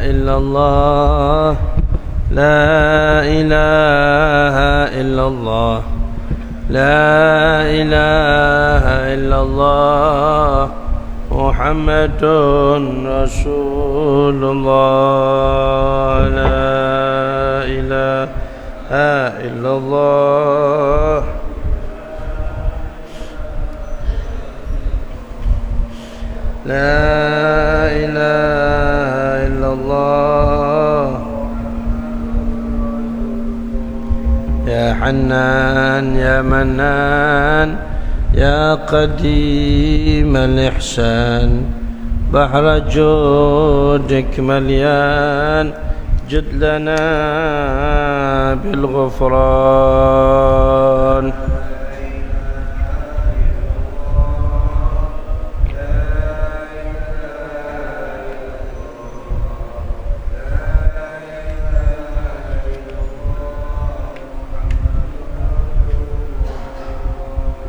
إلا الله لا إله إلا الله لا إله إلا الله محمد رسول الله لا إله إلا الله لا إله إلا الله يا حنان يا منان يا قديم الإحسان بحر جودك مليان جد لنا بالغفران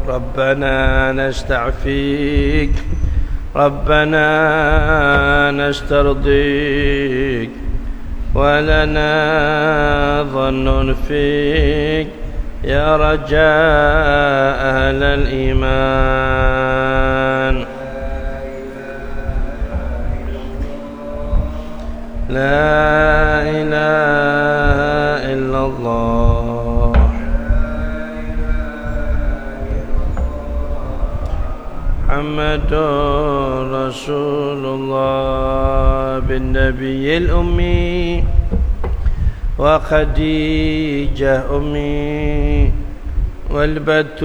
ربنا نستعفيك ربنا نسترضيك ولنا ظن فيك يا رجاء أهل الإيمان لا إله إلا الله محمد رسول الله بالنبي الأمي وخديجة أمي والبتول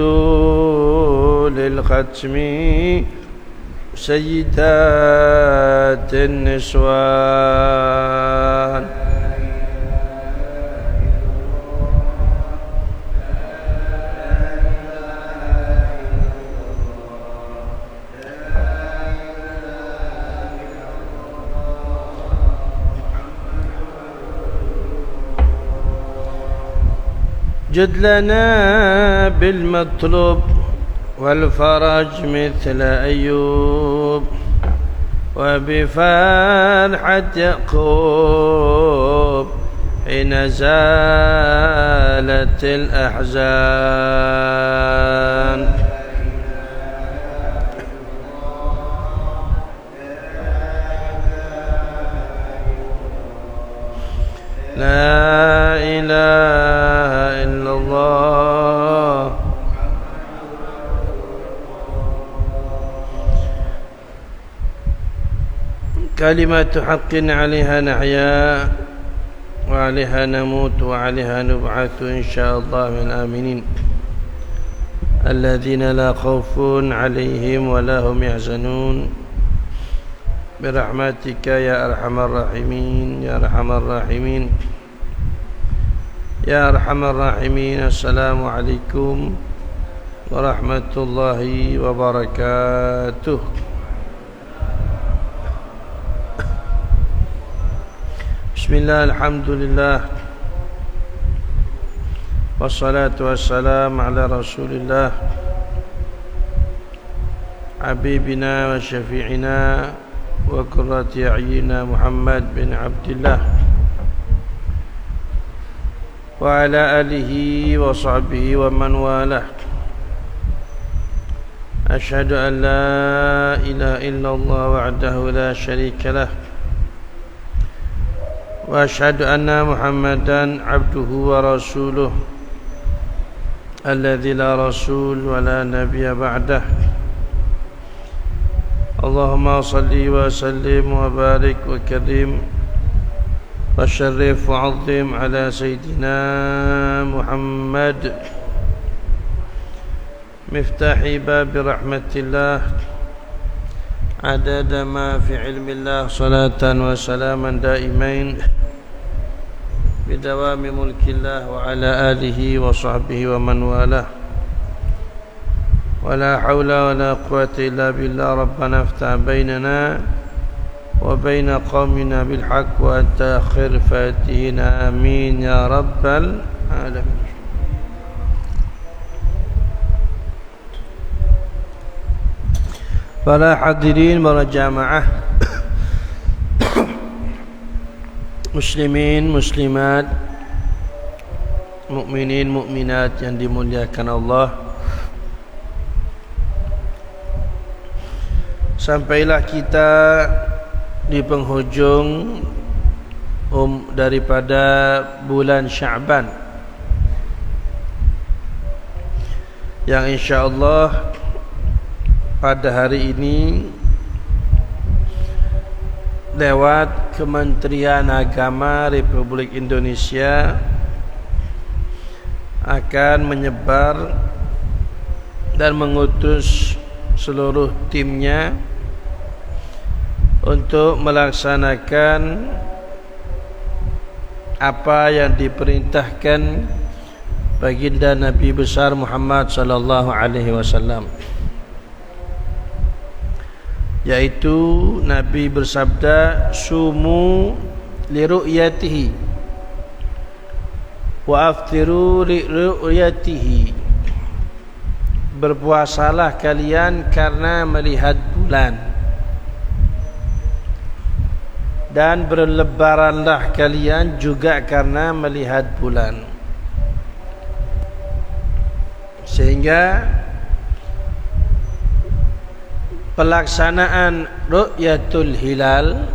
الختمي سيدات النسوان جد لنا بالمطلوب والفرج مثل أيوب وبفرحة يعقوب حين زالت الأحزان لا إله إلا الله كلمة حق عليها نحيا وعليها نموت وعليها نبعث إن شاء الله من الآمنين الذين لا خوف عليهم ولا هم يحزنون برحمتك يا أرحم الراحمين يا أرحم الراحمين يا أرحم الراحمين. السلام عليكم ورحمة الله وبركاته. بسم الله الحمد لله والصلاة والسلام على رسول الله حبيبنا وشفيعنا وقرة أعيننا محمد بن عبد الله وعلى آله وصحبه ومن والاه. أشهد أن لا إله إلا الله وحده لا شريك له وأشهد أن محمدا عبده ورسوله الذي لا رسول ولا نبي بعده. اللهم صل وسلم وبارك وكرم وشرف وعظم على سيدنا محمد مفتاح باب رحمة الله عدد ما في علم الله صلاة وسلاما دائمين بدوام ملك الله وعلى آله وصحبه ومن والاه. ولا حول ولا قوة إلا بالله. ربنا افتح بيننا وبين قومنا بالحق وأنت خير فاتحين آمين يا رب العالمين. Para hadirin, para jamaah Muslimin, muslimat, mukminin, mukminat yang dimuliakan Allah. Sampailah kita di penghujung daripada bulan Sya'ban, yang insya-Allah pada hari ini lewat Kementerian Agama Republik Indonesia akan menyebar dan mengutus seluruh timnya untuk melaksanakan apa yang diperintahkan baginda Nabi besar Muhammad sallallahu alaihi wasallam, yaitu Nabi bersabda, sumu li ru'yatihi wa aftiru li ru'yatihi, berpuasalah kalian karena melihat bulan, dan berlebaranlah kalian juga karena melihat bulan. Sehingga pelaksanaan ru'yatul hilal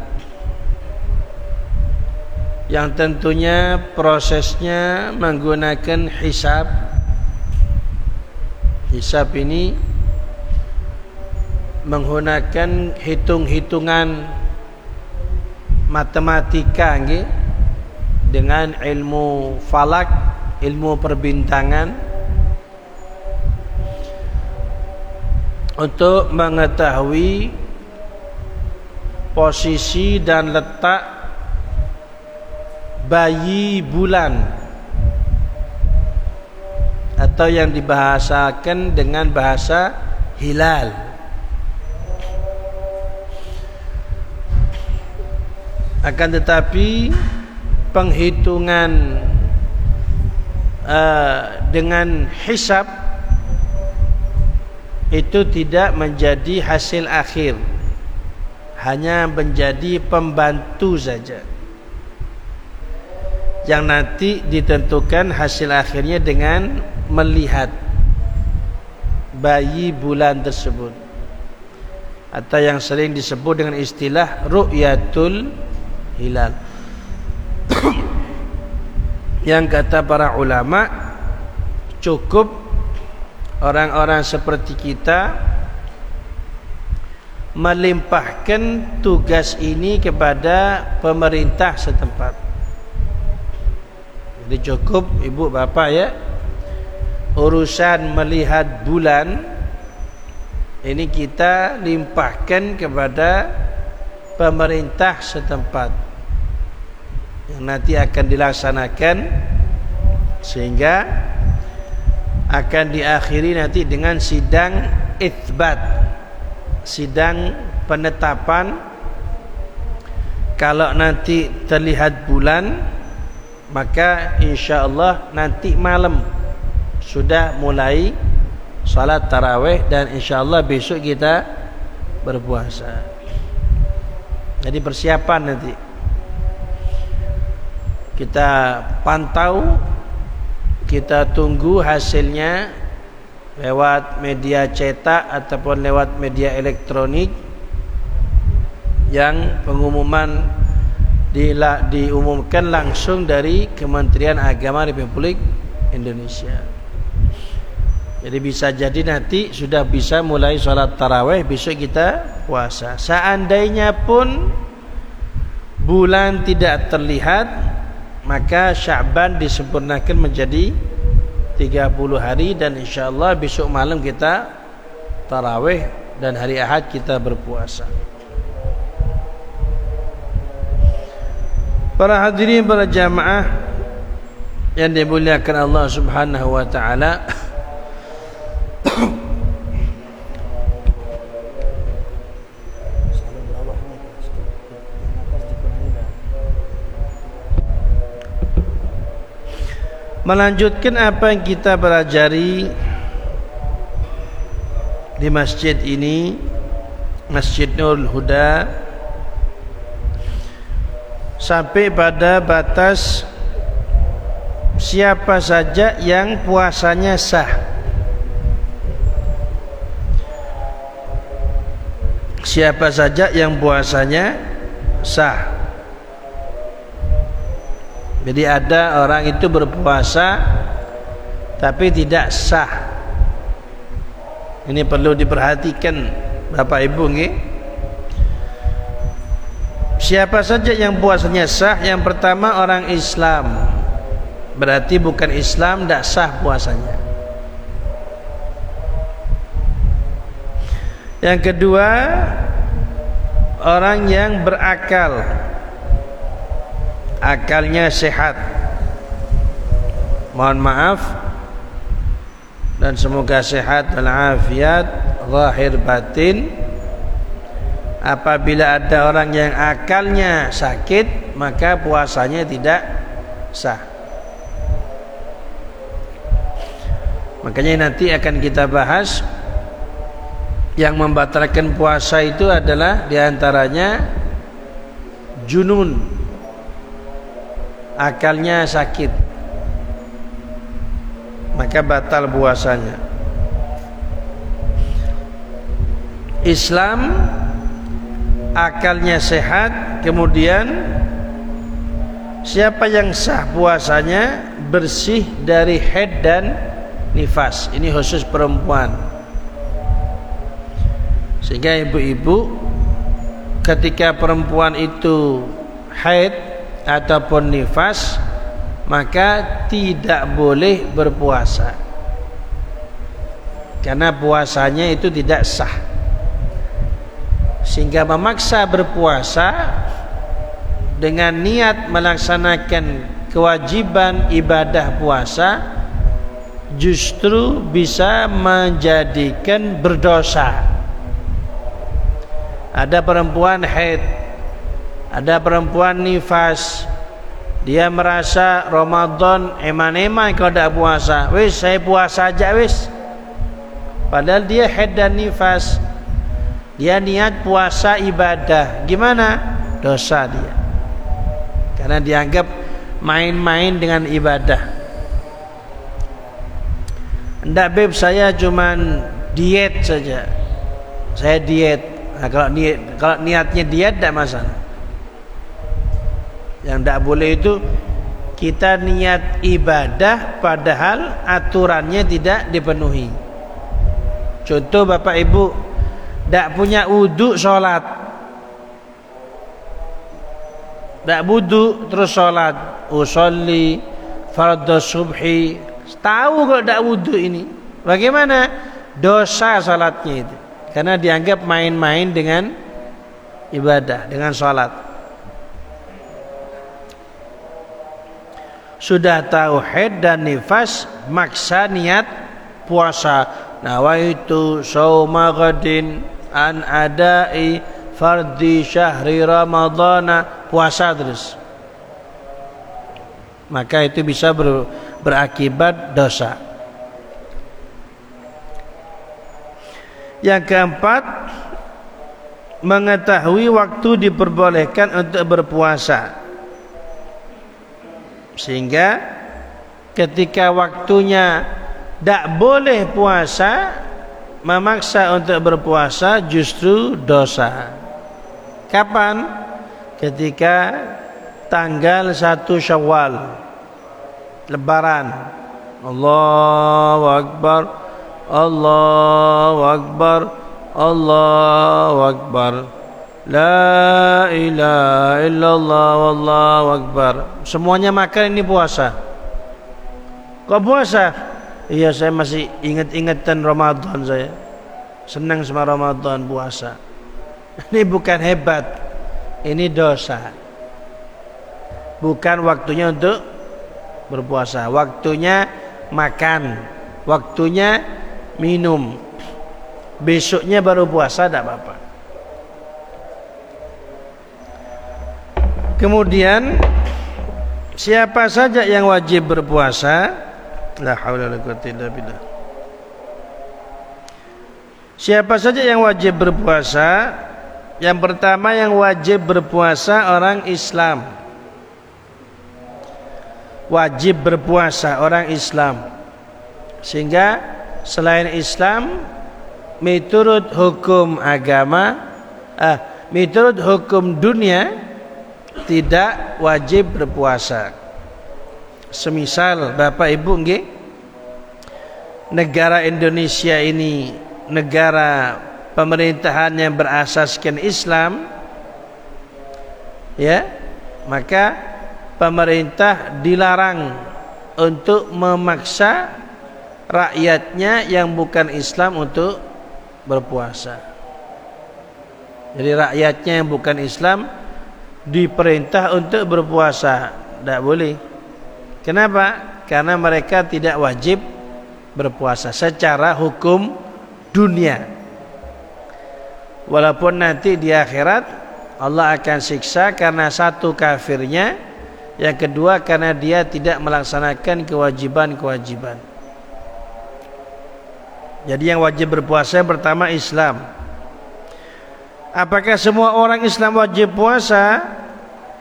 yang tentunya prosesnya menggunakan hisab. Hisab ini menggunakan hitung-hitungan matematika dengan ilmu falak, ilmu perbintangan, untuk mengetahui posisi dan letak bayi bulan, atau yang dibahasakan dengan bahasa hilal. Akan tetapi penghitungan dengan hisab itu tidak menjadi hasil akhir, hanya menjadi pembantu saja, yang nanti ditentukan hasil akhirnya dengan melihat bayi bulan tersebut, atau yang sering disebut dengan istilah ru'yatul hilal. Yang kata para ulama, cukup orang-orang seperti kita melimpahkan tugas ini kepada pemerintah setempat. Jadi cukup ibu bapak ya, urusan melihat bulan ini kita limpahkan kepada pemerintah setempat, yang nanti akan dilaksanakan, sehingga akan diakhiri nanti dengan sidang itsbat, sidang penetapan. Kalau nanti terlihat bulan, maka insya-Allah nanti malam sudah mulai salat tarawih, dan insya-Allah besok kita berpuasa. Jadi persiapan nanti kita pantau, kita tunggu hasilnya lewat media cetak ataupun lewat media elektronik, yang pengumuman diumumkan langsung dari Kementerian Agama Republik Indonesia. Jadi bisa jadi nanti sudah bisa mulai sholat tarawih, besok kita puasa. Seandainya pun bulan tidak terlihat, maka Sya'ban disempurnakan menjadi 30 hari, dan insyaAllah besok malam kita tarawih, dan hari Ahad kita berpuasa. Para hadirin, para jamaah yang dimuliakan Allah Subhanahu wa taala, melanjutkan apa yang kita pelajari di masjid ini, Masjid Nurul Huda, sampai pada batas siapa saja yang puasanya sah. Siapa saja yang puasanya sah. Jadi ada orang itu berpuasa tapi tidak sah. Ini perlu diperhatikan Bapak Ibu nggih. Siapa saja yang puasanya sah? Yang pertama orang Islam. Berarti bukan Islam tidak sah puasanya. Yang kedua orang yang berakal, akalnya sehat. Mohon maaf dan semoga sehat walafiat zahir batin. Apabila ada orang yang akalnya sakit, maka puasanya tidak sah. Makanya nanti akan kita bahas yang membatalkan puasa itu adalah diantaranya junun, akalnya sakit, maka batal puasanya. Islam akalnya sehat, kemudian siapa yang sah puasanya bersih dari haid dan nifas. Ini khusus perempuan. Sehingga ibu-ibu ketika perempuan itu haid ataupun nifas, maka tidak boleh berpuasa, karena puasanya itu tidak sah. Sehingga memaksa berpuasa dengan niat melaksanakan kewajiban ibadah puasa justru bisa menjadikan berdosa. Ada perempuan haid, ada perempuan nifas, dia merasa Ramadan eman-eman kalau tidak puasa, wis saya puasa aja wis. Padahal dia haid dan nifas, dia niat puasa ibadah, gimana? Dosa dia, karena dianggap main-main dengan ibadah. Ndak beb, saya cuman diet saja, saya diet. Nah, kalau niatnya diet tidak masalah. Yang tidak boleh itu kita niat ibadah padahal aturannya tidak dipenuhi. Contoh Bapak Ibu tidak punya wudu sholat, tidak wudu terus sholat, usolli fardhu subhi, tahu kalau tidak wudu ini, bagaimana? Dosa sholatnya itu, karena dianggap main-main dengan ibadah, dengan sholat. Sudah tahu haid dan nifas, maksa niat puasa. Nawaitu shauma ghadin an adai fardhi syahri ramadhana, puasa terus. Maka itu bisa berakibat dosa. Yang keempat, mengetahui waktu diperbolehkan untuk berpuasa, sehingga ketika waktunya tidak boleh puasa, memaksa untuk berpuasa justru dosa. Kapan? Ketika tanggal 1 Syawal, Lebaran. Allahu Akbar, Allahu Akbar, Allahu Akbar, la ilaha illallah, wallahu akbar. Semuanya makan, ini puasa. Kok puasa? Iya, saya masih ingat-ingatan Ramadan, saya senang sama Ramadan, puasa. Ini bukan hebat, ini dosa. Bukan waktunya untuk berpuasa, waktunya makan, waktunya minum. Besoknya baru puasa, tidak apa-apa. Kemudian siapa saja yang wajib berpuasa? La haula wala quwwata illa billah. Siapa saja yang wajib berpuasa? Yang pertama yang wajib berpuasa orang Islam. wajib berpuasa orang Islam, sehingga selain Islam menurut hukum agama, menurut hukum dunia tidak wajib berpuasa. Semisal Bapak Ibu nggih, negara Indonesia ini negara pemerintahan yang berasaskan Islam, ya, maka pemerintah dilarang untuk memaksa rakyatnya yang bukan Islam untuk berpuasa. Jadi rakyatnya yang bukan Islam diperintah untuk berpuasa, tidak boleh. Kenapa? Karena mereka tidak wajib berpuasa secara hukum dunia. Walaupun nanti di akhirat Allah akan siksa karena satu kafirnya, yang kedua karena dia tidak melaksanakan kewajiban-kewajiban. Jadi yang wajib berpuasa yang pertama Islam. Apakah semua orang Islam wajib puasa?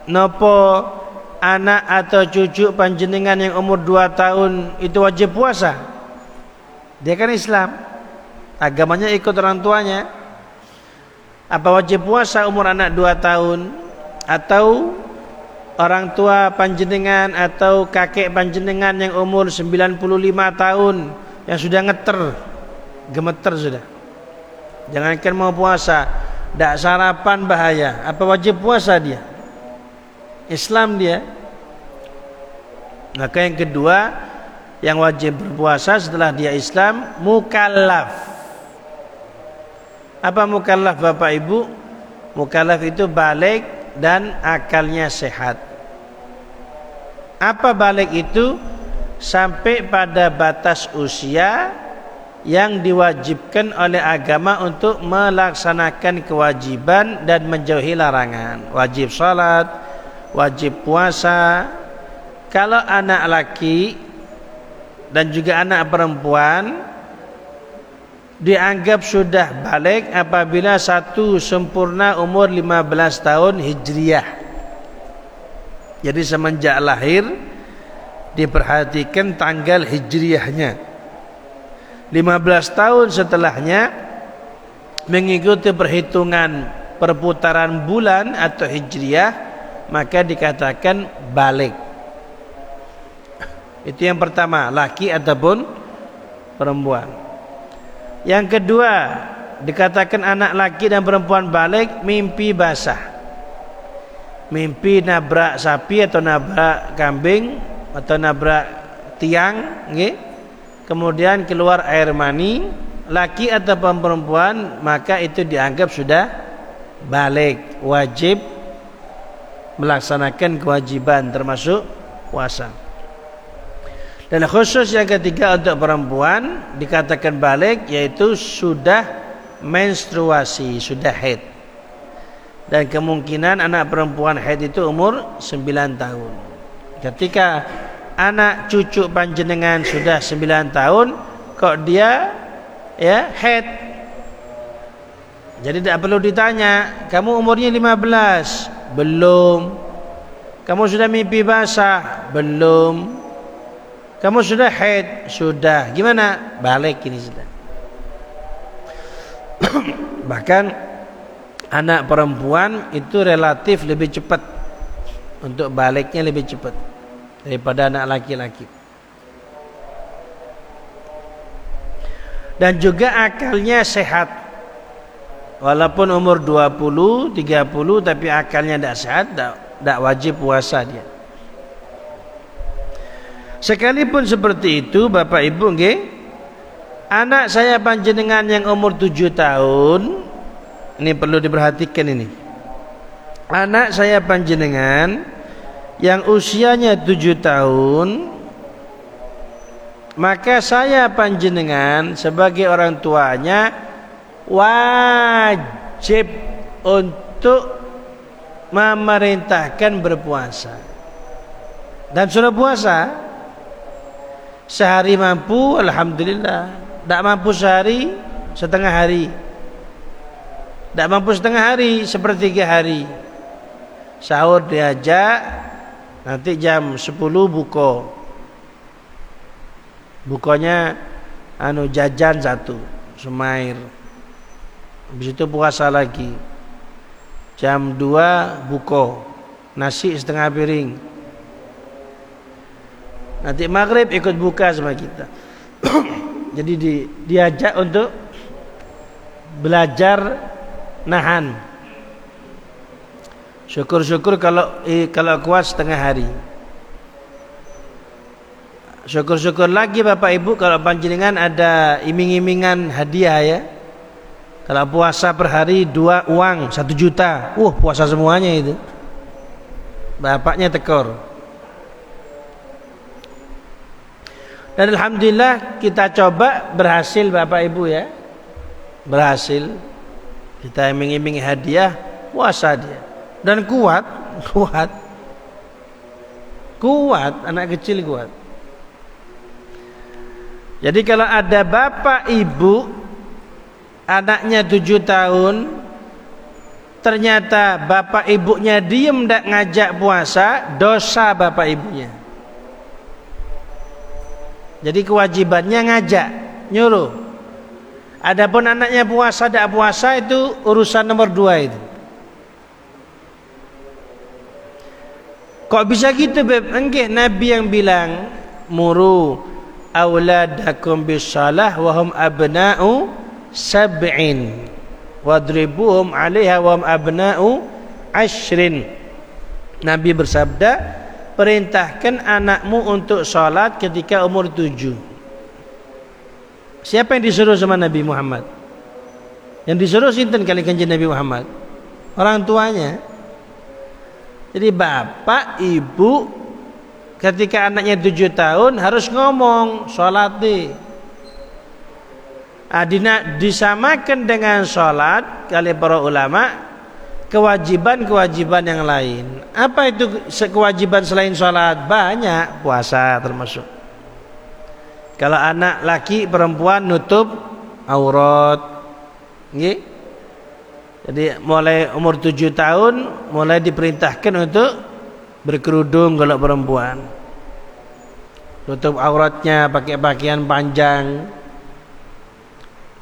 Nopo anak atau cucu panjenengan yang umur 2 tahun itu wajib puasa? Dia kan Islam, agamanya ikut orang tuanya. Apa wajib puasa umur anak 2 tahun? Atau orang tua panjenengan atau kakek panjenengan yang umur 95 tahun yang sudah gemeter sudah, jangankan mau puasa, tidak sarapan bahaya, apa wajib puasa dia? Islam dia. Maka yang kedua yang wajib berpuasa setelah dia Islam, mukallaf. Apa mukallaf Bapak Ibu? Mukallaf itu balik dan akalnya sehat. Apa balik itu? Sampai pada batas usia yang diwajibkan oleh agama untuk melaksanakan kewajiban dan menjauhi larangan. Wajib salat, wajib puasa. Kalau anak laki dan juga anak perempuan dianggap sudah balik apabila satu sempurna umur 15 tahun Hijriyah. Jadi semenjak lahir diperhatikan tanggal Hijriyahnya. 15 tahun setelahnya mengikuti perhitungan perputaran bulan atau Hijriyah, maka dikatakan balik. Itu yang pertama, laki ataupun perempuan. Yang kedua, dikatakan anak laki dan perempuan balik mimpi basah. Mimpi nabrak sapi atau nabrak kambing atau nabrak tiang, nggih. Kemudian keluar air mani, laki ataupun perempuan, maka itu dianggap sudah balik, wajib melaksanakan kewajiban termasuk puasa. Dan khusus yang ketiga untuk perempuan dikatakan balik, yaitu sudah menstruasi, sudah haid. Dan kemungkinan anak perempuan haid itu umur 9 tahun. Ketika anak cucu panjenengan sudah 9 tahun, kok dia haid? Jadi tidak perlu ditanya, kamu umurnya 15? Belum. Kamu sudah mimpi basah? Belum. Kamu sudah haid? Sudah. Gimana? Balik ini sudah. Bahkan anak perempuan itu relatif lebih cepat, untuk baliknya lebih cepat daripada anak laki-laki. Dan juga akalnya sehat. Walaupun umur 20, 30 tapi akalnya tidak sehat, tidak wajib puasa dia. Sekalipun seperti itu Bapak Ibu nggih, anak saya panjenengan yang umur 7 tahun, ini perlu diperhatikan ini. Anak saya panjenengan yang usianya 7 tahun, maka saya panjenengan sebagai orang tuanya wajib untuk memerintahkan berpuasa. Dan sudah puasa sehari mampu, alhamdulillah. Tidak mampu sehari, setengah hari. Tidak mampu setengah hari, sepertiga hari. Sahur diajak, Nanti jam 10 buka. Bukanya jajan satu, semair. Habis itu puasa lagi. Jam 2 buka. Nasi setengah piring. Nanti maghrib ikut buka sama kita. Jadi diajak untuk belajar nahan. Syukur-syukur kalau kuat setengah hari. Syukur-syukur lagi Bapak Ibu kalau panjenengan ada iming-imingan hadiah ya. Kalau puasa per hari 2 uang 1 juta. Puasa semuanya itu. Bapaknya tekor. Dan alhamdulillah kita coba berhasil Bapak Ibu ya. Berhasil. Kita iming-iming hadiah, puasa dia. Dan kuat, anak kecil kuat. Jadi kalau ada bapak ibu anaknya 7 tahun, ternyata bapak ibunya diem ndak ngajak puasa, dosa bapak ibunya. Jadi kewajibannya ngajak, nyuruh. Adapun anaknya puasa ndak puasa itu urusan nomor 2 itu. Kok bisa gitu Beb? Enggak, Nabi yang bilang muru auladakum bisalah wa hum abna'u sab'in wadribuhum 'alaiha wa hum abna'u ashrin. Nabi bersabda, perintahkan anakmu untuk salat ketika umur 7. Siapa yang disuruh sama Nabi Muhammad? Yang disuruh sinten kali kanjeng Nabi Muhammad? Orang tuanya. Jadi bapak, ibu ketika anaknya 7 tahun harus ngomong sholat deh. Disamakan dengan sholat kali para ulama kewajiban-kewajiban yang lain. Apa itu kewajiban selain sholat? Banyak, puasa termasuk. Kalau anak laki perempuan nutup aurat, nggih. Jadi mulai umur 7 tahun mulai diperintahkan untuk berkerudung kalau perempuan. Tutup auratnya, pakai pakaian panjang.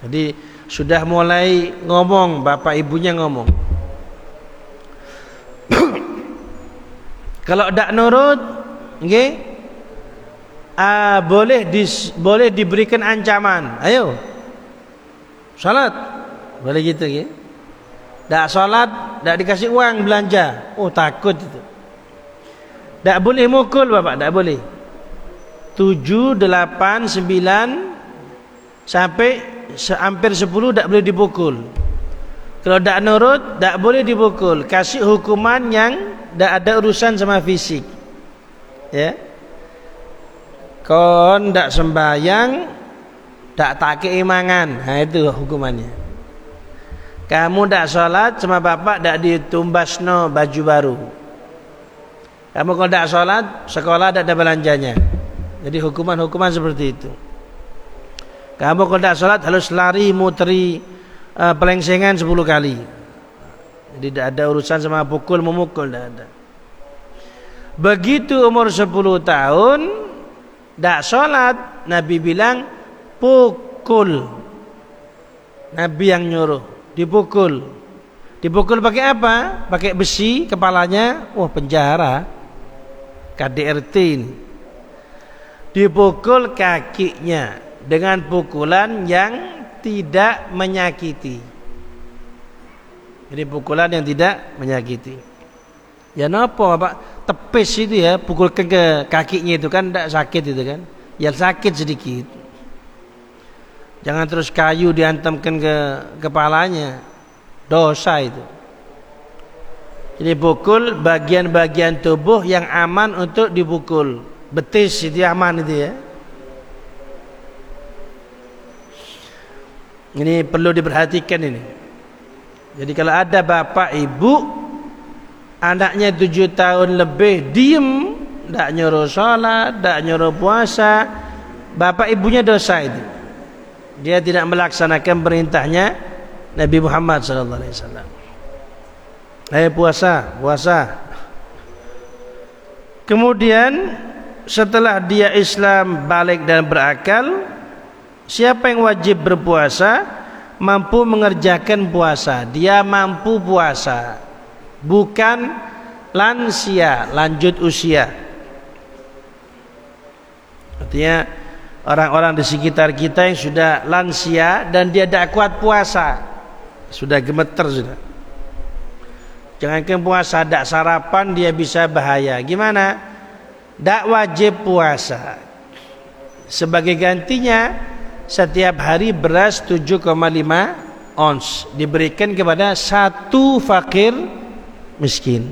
Jadi sudah mulai ngomong, bapak ibunya ngomong. Kalau tidak nurut, nggih, boleh diberikan ancaman. Ayo, salat, boleh gitu, nggih. Tak salat, tak dikasih uang belanja. Takut itu. Tak boleh mukul bapak, tak boleh. 7, 8, 9 sampai hampir 10 tak boleh dipukul. Kalau tak nurut, tak boleh dipukul. Kasih hukuman yang tak ada urusan sama fisik. Ya. Kon tak sembahyang, tak keimangan. Itu hukumannya. Kamu tak sholat sama bapak tak ditumbasno baju baru. Kamu kalau tak sholat, sekolah tak ada belanjanya. Jadi hukuman-hukuman seperti itu. Kamu kalau tak sholat harus lari muteri pelengsengan 10 kali. Jadi tak ada urusan sama pukul memukul, tak ada. Begitu umur 10 tahun tak sholat, Nabi bilang pukul. Nabi yang nyuruh. Dipukul pakai apa? Pakai besi kepalanya. Penjara. KDRT ini. Dipukul kakinya dengan pukulan yang tidak menyakiti. Jadi pukulan yang tidak menyakiti. Ya napa Pak? Tepis itu ya, pukulkan ke kakinya itu kan tidak sakit itu kan. Ya sakit sedikit. Jangan terus kayu dihantamkan ke kepalanya. Dosa itu. Jadi pukul bagian-bagian tubuh yang aman untuk dipukul. Betis itu aman itu ya. Ini perlu diperhatikan ini. Jadi kalau ada bapak ibu anaknya 7 tahun lebih diem, tidak nyuruh sholat, tidak nyuruh puasa, bapak ibunya dosa itu. Dia tidak melaksanakan perintahnya Nabi Muhammad SAW. Ayo puasa. Kemudian setelah dia Islam, balik dan berakal, siapa yang wajib berpuasa? Mampu mengerjakan puasa. Dia mampu puasa, bukan lansia, lanjut usia. Artinya orang-orang di sekitar kita yang sudah lansia dan dia tidak kuat puasa, sudah gemeter sudah. Jangankan puasa, tidak sarapan dia bisa bahaya. Gimana? Tidak wajib puasa. Sebagai gantinya setiap hari beras 7,5 ons diberikan kepada satu fakir miskin.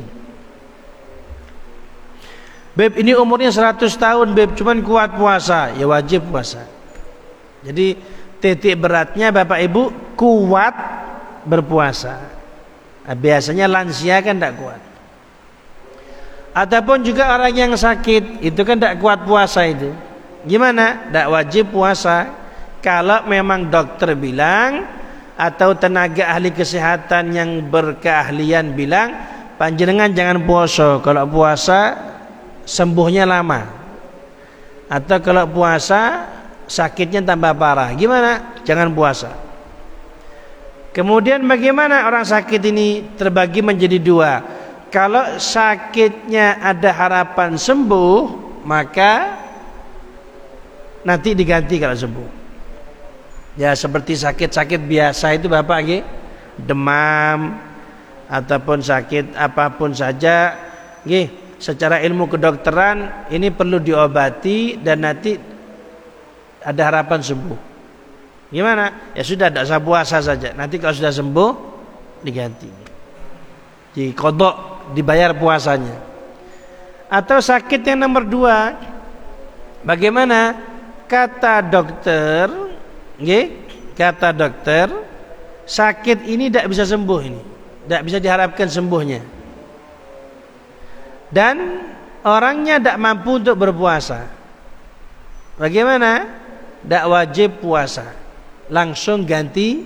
Beb, ini umurnya 100 tahun Beb, cuman kuat puasa, ya wajib puasa. Jadi titik beratnya Bapak Ibu kuat berpuasa. Nah, biasanya lansia kan tidak kuat. Ataupun juga orang yang sakit itu kan tidak kuat puasa itu. Gimana? Tidak wajib puasa. Kalau memang dokter bilang atau tenaga ahli kesehatan yang berkeahlian bilang, panjenengan jangan puasa. Kalau puasa sembuhnya lama. Atau kalau puasa sakitnya tambah parah. Gimana? Jangan puasa. Kemudian bagaimana orang sakit ini terbagi menjadi dua. Kalau sakitnya ada harapan sembuh, maka nanti diganti kalau sembuh. Ya seperti sakit-sakit biasa itu Bapak nggih, demam ataupun sakit apapun saja nggih, secara ilmu kedokteran ini perlu diobati dan nanti ada harapan sembuh. Gimana? Ya sudah, tidak usah puasa saja. Nanti kalau sudah sembuh diganti, dikodok, dibayar puasanya. Atau sakit yang nomor dua, bagaimana? Kata dokter, kata dokter, sakit ini tidak bisa sembuh, ini tidak bisa diharapkan sembuhnya, dan orangnya tidak mampu untuk berpuasa. Bagaimana? Tidak wajib puasa, langsung ganti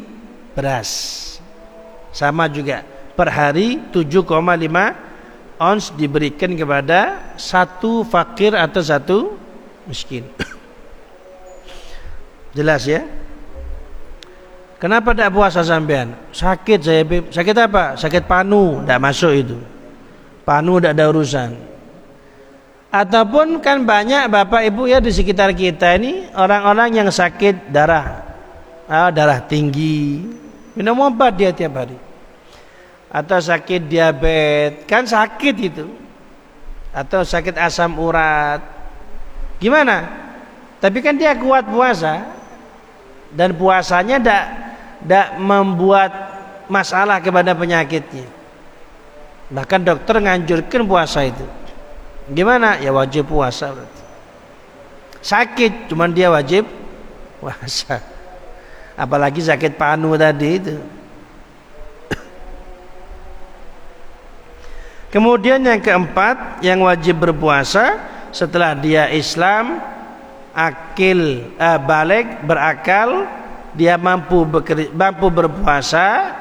beras. Sama juga per hari 7,5 ons diberikan kepada satu fakir atau satu miskin. Jelas ya? Kenapa tidak puasa sampean? Sakit saya, sakit apa? Sakit panu, tidak masuk itu. Panu tidak ada urusan. Ataupun kan banyak Bapak Ibu ya di sekitar kita ini orang-orang yang sakit darah tinggi, minum obat dia tiap hari. Atau sakit diabetes, kan sakit itu. Atau sakit asam urat. Gimana? Tapi kan dia kuat puasa, dan puasanya tidak membuat masalah kepada penyakitnya. Bahkan dokter nganjurkan puasa itu. Gimana? Ya wajib puasa berarti. Sakit, cuman dia wajib puasa. Apalagi sakit panu tadi itu. Kemudian yang keempat, yang wajib berpuasa setelah dia Islam, akil, balik, berakal, dia mampu berpuasa.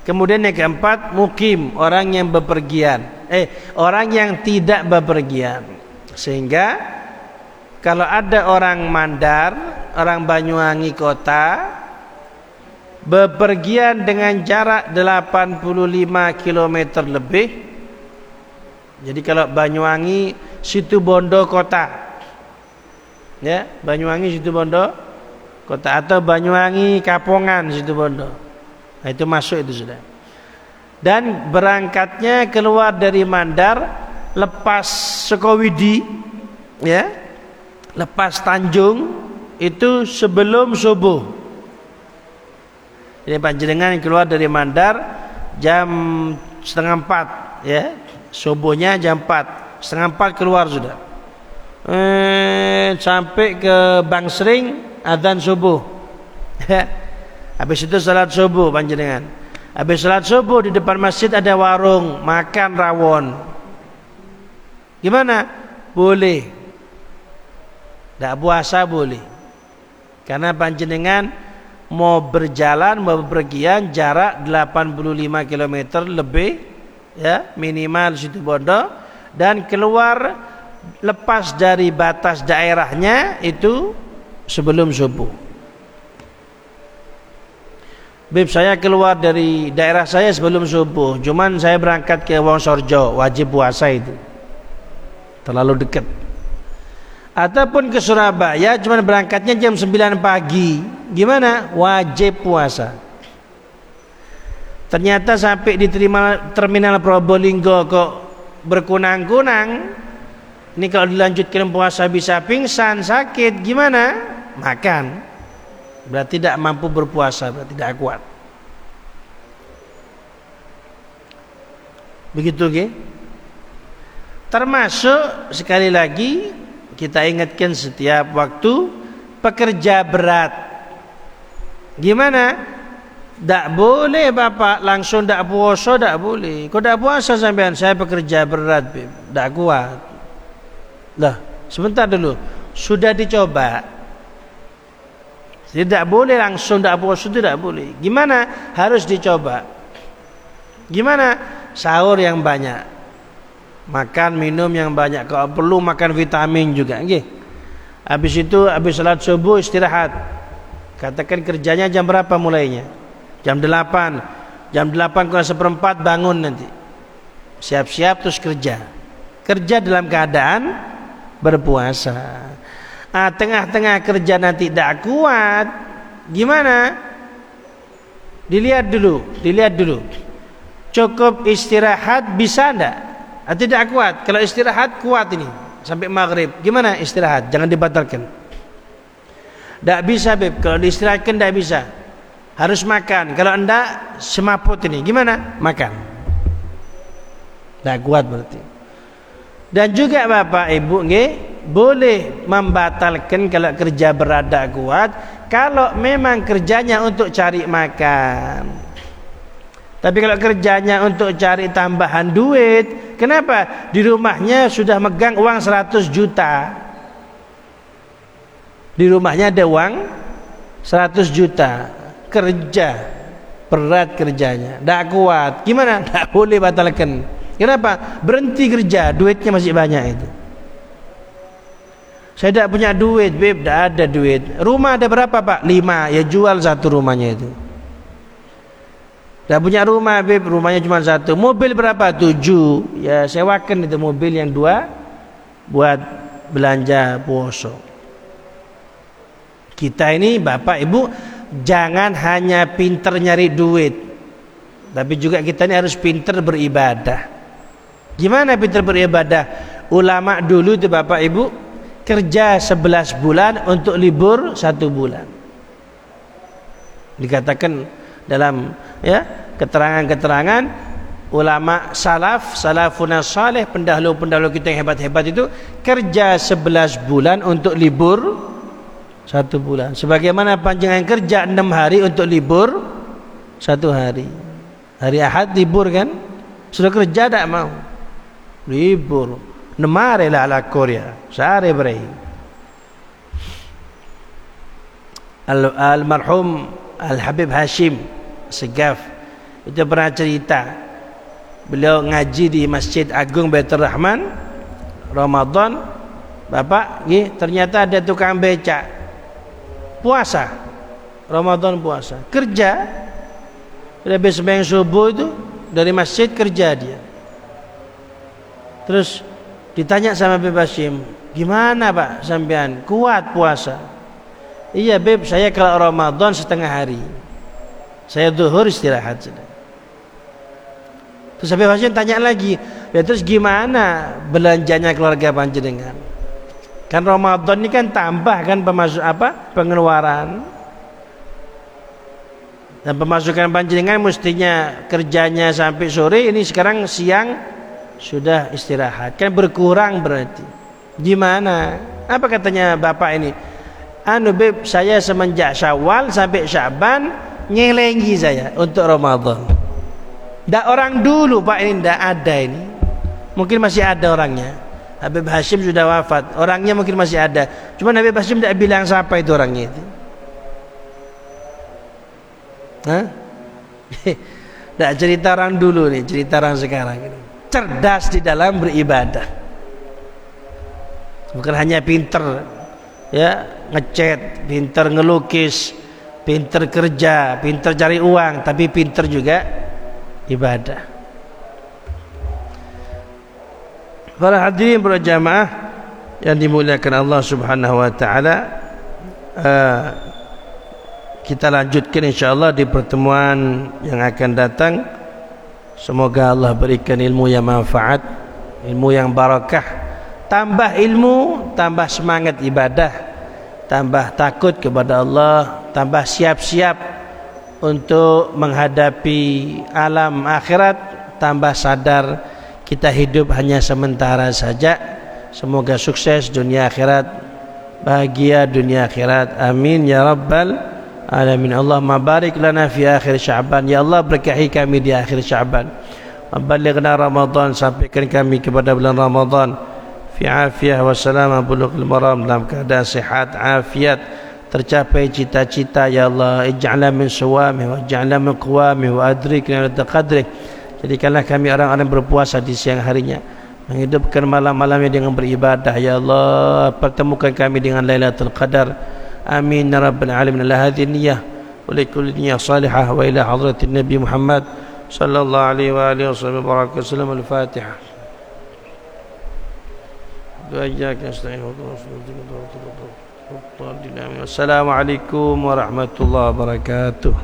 Kemudian yang keempat, mukim, orang yang bepergian, orang yang tidak bepergian. Sehingga kalau ada orang Mandar, orang Banyuwangi kota, bepergian dengan jarak 85 km lebih. Jadi kalau Banyuwangi Situbondo kota, ya, Banyuwangi Situbondo kota, atau Banyuwangi Kapongan Situbondo, nah itu masuk itu sudah. Dan berangkatnya keluar dari Mandar, lepas Sukowidi, ya, lepas Tanjung, itu sebelum subuh. Jadi panjenengan keluar dari Mandar jam 3:30, ya, subuhnya jam 4, 3:30 keluar sudah. Sampai ke Bangsering adzan subuh. Habis itu salat subuh panjenengan. Habis salat subuh di depan masjid ada warung makan rawon. Gimana? Boleh. Tidak puasa boleh. Karena panjenengan mau berjalan, mau bepergian jarak 85 km lebih, ya, minimal Situbondo, dan keluar lepas dari batas daerahnya itu sebelum subuh. Beb, saya keluar dari daerah saya sebelum subuh, cuman saya berangkat ke Wonosorejo, wajib puasa itu, terlalu dekat. Ataupun ke Surabaya, cuman berangkatnya jam 9 pagi, gimana? Wajib puasa. Ternyata sampai di terminal Probolinggo kok berkunang-kunang. Ini kalau dilanjutkan puasa bisa pingsan, sakit, gimana? Makan. Berarti tidak mampu berpuasa, berarti tidak kuat. Begitu, okay? Termasuk sekali lagi kita ingatkan setiap waktu pekerja berat. Gimana? Tak boleh bapak langsung tak puasa, tak boleh. Kau tak puasa sampean, saya pekerja berat, tak kuat. Lah, sebentar dulu. Sudah dicoba. Tidak boleh langsung tak puasa, tidak boleh. Gimana? Harus dicoba. Gimana? Sahur yang banyak, makan minum yang banyak. Kalau perlu makan vitamin juga. Okay. Habis itu, habis salat subuh istirahat. Katakan kerjanya jam berapa mulainya? Jam 8. Jam 8 kurang seperempat bangun nanti. Siap-siap terus kerja. Kerja dalam keadaan berpuasa. Tengah-tengah kerja nanti tidak kuat, gimana? Dilihat dulu. Cukup istirahat bisa enggak? Tidak kuat. Kalau istirahat kuat ini sampai maghrib, gimana istirahat? Jangan dibatalkan. Tidak bisa, beb. Kalau diistirahatkan tidak bisa. Harus makan. Kalau enggak semaput ini, gimana? Makan. Tidak kuat berarti. Dan juga bapak ibu, nggih, boleh membatalkan kalau kerja berada kuat kalau memang kerjanya untuk cari makan. Tapi kalau kerjanya untuk cari tambahan duit, kenapa? Di rumahnya sudah megang uang 100 juta. Di rumahnya ada uang 100 juta. Kerja berat kerjanya, tidak kuat. Gimana? Tidak boleh batalkan. Kenapa? Berhenti kerja, duitnya masih banyak itu. Saya tidak punya duit, beb, tidak ada duit. Rumah ada berapa, pak? 5, ya jual satu rumahnya itu. Tidak punya rumah, beb, rumahnya cuma 1. Mobil berapa? 7, ya sewakan itu mobil yang 2 buat belanja poso. Kita ini bapak ibu jangan hanya pinter nyari duit, tapi juga kita ini harus pinter beribadah. Gimana pinter beribadah? Ulama dulu itu bapak ibu kerja 11 bulan untuk libur 1 bulan. Dikatakan dalam keterangan-keterangan ulama salafun salih, pendahulu-pendahulu kita yang hebat-hebat itu kerja 11 bulan untuk libur 1 bulan. Sebagaimana panjangan kerja 6 hari untuk libur 1 hari. Hari Ahad libur kan? Sudah kerja tak mau libur. Nemare lah ala Korea sehari berai. Almarhum Al-Habib Hashim Segaf itu pernah cerita, beliau ngaji di Masjid Agung Baitur Rahman Ramadan, bapak, ternyata ada tukang becak puasa Ramadan, puasa kerja. Udah habis sembahyang subuh itu dari masjid kerja dia. Terus ditanya sama Beb Hashim, gimana pak sampean kuat puasa? Iya beb, saya kalau Ramadan setengah hari, saya zuhur istirahat sudah. Terus Beb Hashim tanya lagi, ya terus gimana belanjanya keluarga panjenengan? Kan Ramadan ini kan tambah kan pengeluaran. Dan pemasukan panjenengan mestinya kerjanya sampai sore, ini sekarang siang sudah istirahat, kan berkurang berarti. Gimana? Apa katanya bapak ini? Beb, saya semenjak Syawal sampai Syaban nyelengi saya untuk Ramadan. Ndak orang dulu pak ini ndak ada ini. Mungkin masih ada orangnya. Habib Hashim sudah wafat, orangnya mungkin masih ada. Cuma Habib Hashim ndak bilang siapa itu orangnya itu. Ndak cerita orang dulu nih, cerita orang sekarang ini. cerdas di dalam beribadah. Bukan hanya pinter ya ngecat, pinter ngelukis, pinter kerja, pinter cari uang, tapi pinter juga ibadah. Para hadirin berjamaah yang dimuliakan Allah Subhanahu wa taala, kita lanjutkan insyaallah di pertemuan yang akan datang. Semoga Allah berikan ilmu yang manfaat, ilmu yang barakah, tambah ilmu, tambah semangat ibadah, tambah takut kepada Allah, tambah siap-siap untuk menghadapi alam akhirat, tambah sadar kita hidup hanya sementara saja. Semoga sukses dunia akhirat, bahagia dunia akhirat. Amin ya rabbal alamin. Allahumma barik lana fi akhir Sya'ban. Ya Allah, berkahi kami di akhir Sya'ban. Balighna Ramadan, sampaikan kami kepada bulan Ramadan fi afiyah wa salamah bulughul maram, dalam keadaan sehat afiat, tercapai cita-cita. Ya Allah, ij'alna min suwami wa ij'alna min qawami wa adrikna lailatul qadri. Jadikanlah kami orang-orang berpuasa di siang harinya, menghidupkan malam-malamnya dengan beribadah. Ya Allah, pertemukan kami dengan Lailatul Qadar. Amin ya rabbal alamin. Ala hadhihi niyyah wa li kulli niyyah salihah wa ila hadratin Nabi Muhammad sallallahu alaihi wa alihi wasallam. Al-Fatihah. Assalamualaikum warahmatullahi wabarakatuh.